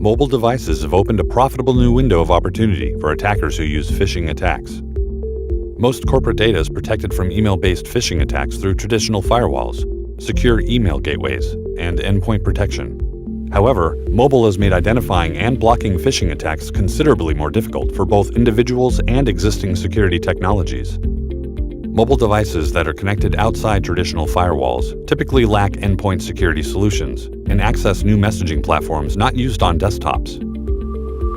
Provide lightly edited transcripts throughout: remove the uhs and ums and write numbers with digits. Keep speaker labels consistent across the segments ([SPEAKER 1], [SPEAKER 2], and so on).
[SPEAKER 1] Mobile devices have opened a profitable new window of opportunity for attackers who use phishing attacks. Most corporate data is protected from email-based phishing attacks through traditional firewalls, secure email gateways, and endpoint protection. However, mobile has made identifying and blocking phishing attacks considerably more difficult for both individuals and existing security technologies. Mobile devices that are connected outside traditional firewalls typically lack endpoint security solutions and access new messaging platforms not used on desktops.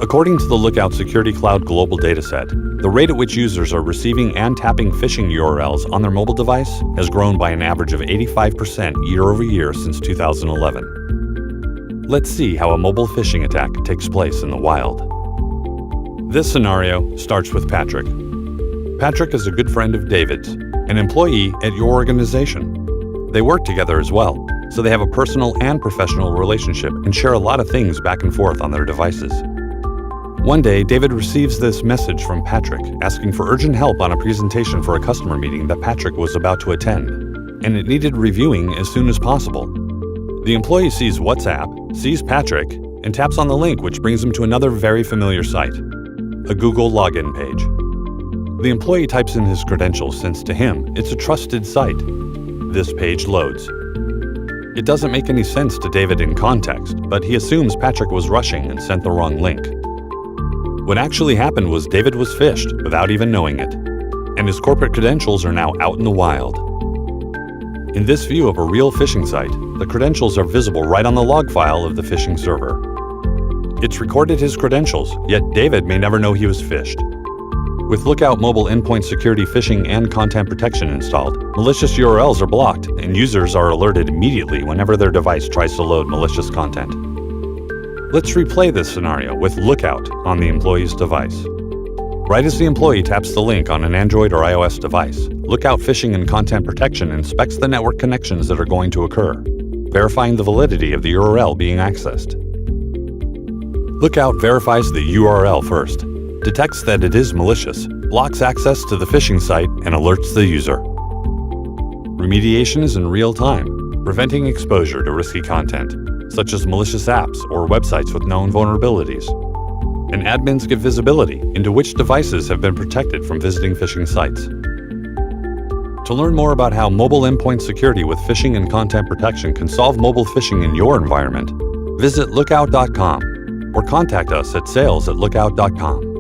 [SPEAKER 1] According to the Lookout Security Cloud Global Dataset, the rate at which users are receiving and tapping phishing URLs on their mobile device has grown by an average of 85% year-over-year since 2011. Let's see how a mobile phishing attack takes place in the wild. This scenario starts with Patrick. Patrick is a good friend of David's, an employee at your organization. They work together as well, so they have a personal and professional relationship and share a lot of things back and forth on their devices. One day, David receives this message from Patrick asking for urgent help on a presentation for a customer meeting that Patrick was about to attend, and it needed reviewing as soon as possible. The employee sees WhatsApp, sees Patrick, and taps on the link, which brings him to another very familiar site, a Google login page. The employee types in his credentials since to him, it's a trusted site. This page loads. It doesn't make any sense to David in context, but he assumes Patrick was rushing and sent the wrong link. What actually happened was David was phished without even knowing it, and his corporate credentials are now out in the wild. In this view of a real phishing site, the credentials are visible right on the log file of the phishing server. It's recorded his credentials, yet David may never know he was phished. With Lookout Mobile Endpoint Security Phishing and Content Protection installed, malicious URLs are blocked and users are alerted immediately whenever their device tries to load malicious content. Let's replay this scenario with Lookout on the employee's device. Right as the employee taps the link on an Android or iOS device, Lookout Phishing and Content Protection inspects the network connections that are going to occur, verifying the validity of the URL being accessed. Lookout verifies the URL first, detects that it is malicious, blocks access to the phishing site, and alerts the user. Remediation is in real time, preventing exposure to risky content, such as malicious apps or websites with known vulnerabilities. And admins give visibility into which devices have been protected from visiting phishing sites. To learn more about how mobile endpoint security with phishing and content protection can solve mobile phishing in your environment, visit lookout.com or contact us at sales@lookout.com.